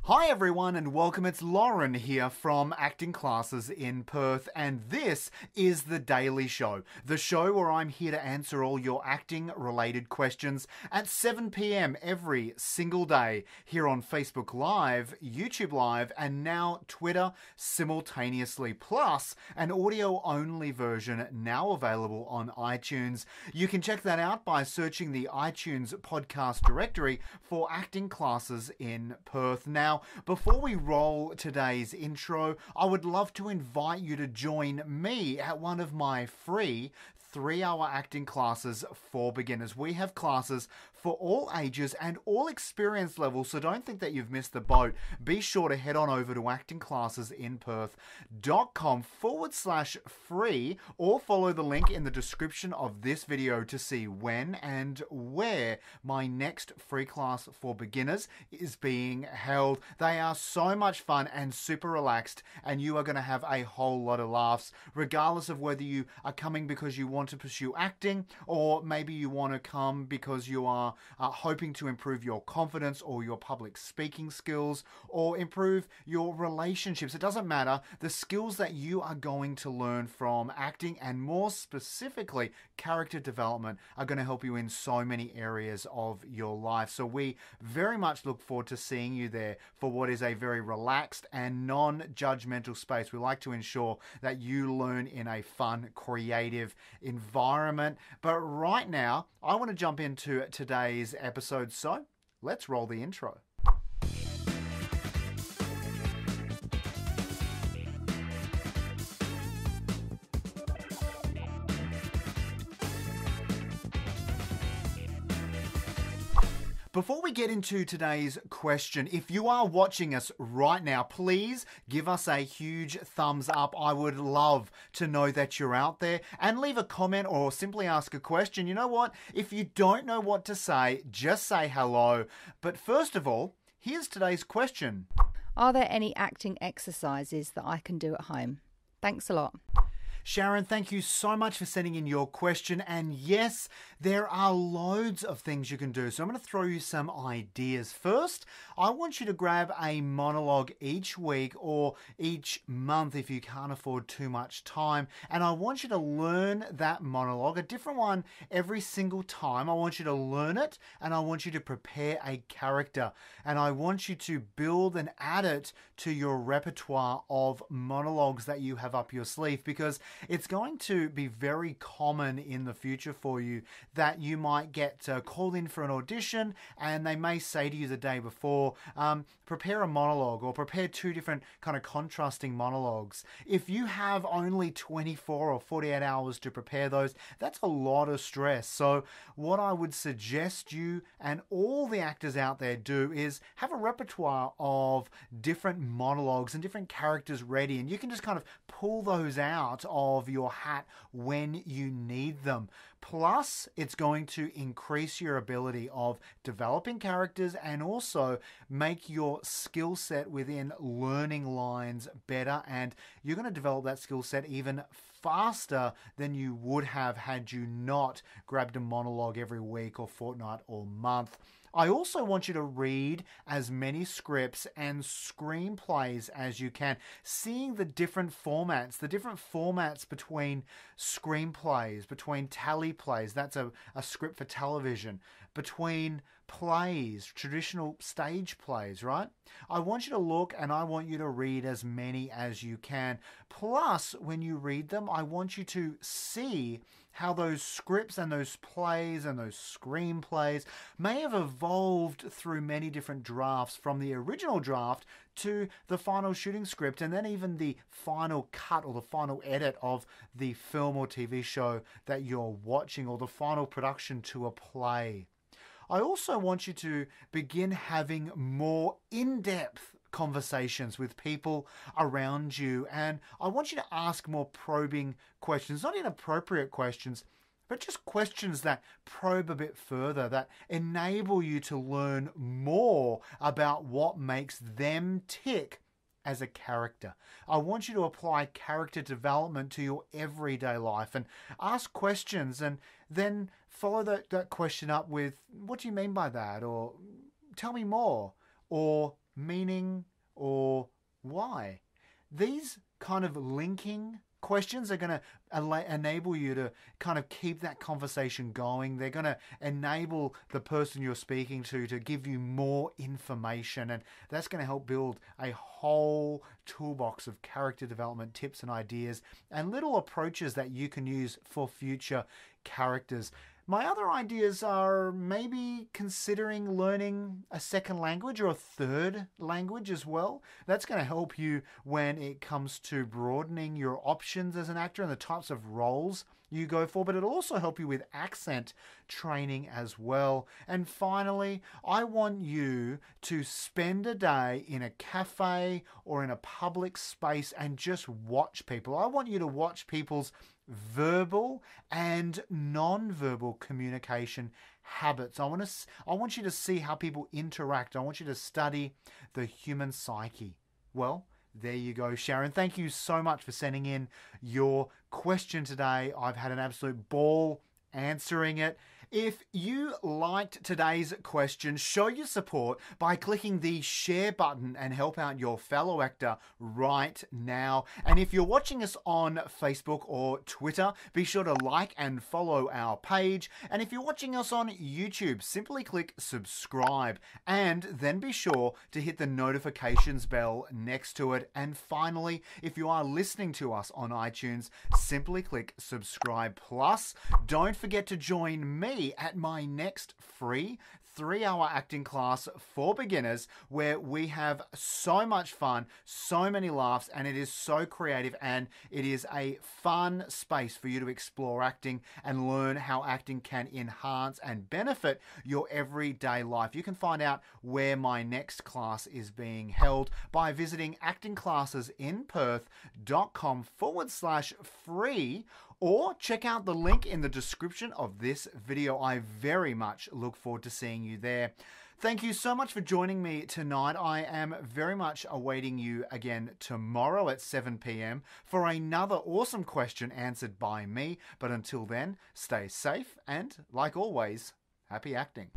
Hi everyone and welcome, it's Lauren here from Acting Classes in Perth, and this is The Daily Show, the show where I'm here to answer all your acting related questions at 7 p.m. every single day here on Facebook Live, YouTube Live, and now Twitter simultaneously, plus an audio only version now available on iTunes. You can check that out by searching the iTunes podcast directory for Acting Classes in Perth. Now, before we roll today's intro, I would love to invite you to join me at one of my free 3-hour acting classes for beginners. We have classes for all ages and all experience levels, so don't think that you've missed the boat. Be sure to head on over to actingclassesinperth.com/free or follow the link in the description of this video to see when and where my next free class for beginners is being held. They are so much fun and super relaxed, and you are going to have a whole lot of laughs, regardless of whether you are coming because you want to pursue acting, or maybe you want to come because you are hoping to improve your confidence or your public speaking skills or improve your relationships. It doesn't matter. The skills that you are going to learn from acting, and more specifically character development, are going to help you in so many areas of your life. So we very much look forward to seeing you there for what is a very relaxed and non-judgmental space. We like to ensure that you learn in a fun, creative environment. But right now, I want to jump into today's episode, so let's roll the intro. Before we get into today's question, if you are watching us right now, please give us a huge thumbs up. I would love to know that you're out there, and leave a comment or simply ask a question. You know what? If you don't know what to say, just say hello. But first of all, here's today's question. Are there any acting exercises that I can do at home? Thanks a lot. Sharon, thank you so much for sending in your question. And yes, there are loads of things you can do. So I'm going to throw you some ideas. First, I want you to grab a monologue each week or each month if you can't afford too much time. And I want you to learn that monologue, a different one every single time. I want you to learn it, and I want you to prepare a character. And I want you to build and add it to your repertoire of monologues that you have up your sleeve, because it's going to be very common in the future for you that you might get called in for an audition, and they may say to you the day before, prepare a monologue or prepare 2 different kind of contrasting monologues. If you have only 24 or 48 hours to prepare those, that's a lot of stress. So what I would suggest you and all the actors out there do is have a repertoire of different monologues and different characters ready, and you can just kind of pull those out of your hat when you need them. Plus, it's going to increase your ability of developing characters and also make your skill set within learning lines better, and you're going to develop that skill set even faster than you would have had you not grabbed a monologue every week or fortnight or month. I also want you to read as many scripts and screenplays as you can, seeing the different formats between screenplays, between tally plays, that's a script for television, between plays, traditional stage plays, right? I want you to look, and I want you to read as many as you can. Plus, when you read them, I want you to see how those scripts and those plays and those screenplays may have evolved through many different drafts, from the original draft to the final shooting script, and then even the final cut or the final edit of the film or TV show that you're watching, or the final production to a play. I also want you to begin having more in-depth conversations with people around you, and I want you to ask more probing questions, not inappropriate questions, but just questions that probe a bit further, that enable you to learn more about what makes them tick as a character. I want you to apply character development to your everyday life and ask questions, and then follow that question up with, what do you mean by that? Or tell me more. Or meaning, or why? These kind of linking questions are going to enable you to kind of keep that conversation going. They're going to enable the person you're speaking to give you more information, and that's going to help build a whole toolbox of character development tips and ideas and little approaches that you can use for future characters. My other ideas are maybe considering learning a second language or a third language as well. That's going to help you when it comes to broadening your options as an actor and the types of roles you go for, but it'll also help you with accent training as well. And finally, I want you to spend a day in a cafe or in a public space and just watch people. I want you to watch people's verbal and non-verbal communication habits. I want you to see how people interact. I want you to study the human psyche. Well, there you go, Sharon. Thank you so much for sending in your question today. I've had an absolute ball answering it. If you liked today's question, show your support by clicking the share button and help out your fellow actor right now. And if you're watching us on Facebook or Twitter, be sure to like and follow our page. And if you're watching us on YouTube, simply click subscribe and then be sure to hit the notifications bell next to it. And finally, if you are listening to us on iTunes, simply click subscribe plus. Don't forget to join me at my next free 3-hour acting class for beginners, where we have so much fun, so many laughs, and it is so creative, and it is a fun space for you to explore acting and learn how acting can enhance and benefit your everyday life. You can find out where my next class is being held by visiting actingclassesinperth.com/free, or check out the link in the description of this video. I very much look forward to seeing you there. Thank you so much for joining me tonight. I am very much awaiting you again tomorrow at 7 p.m. for another awesome question answered by me. But until then, stay safe and, like always, happy acting.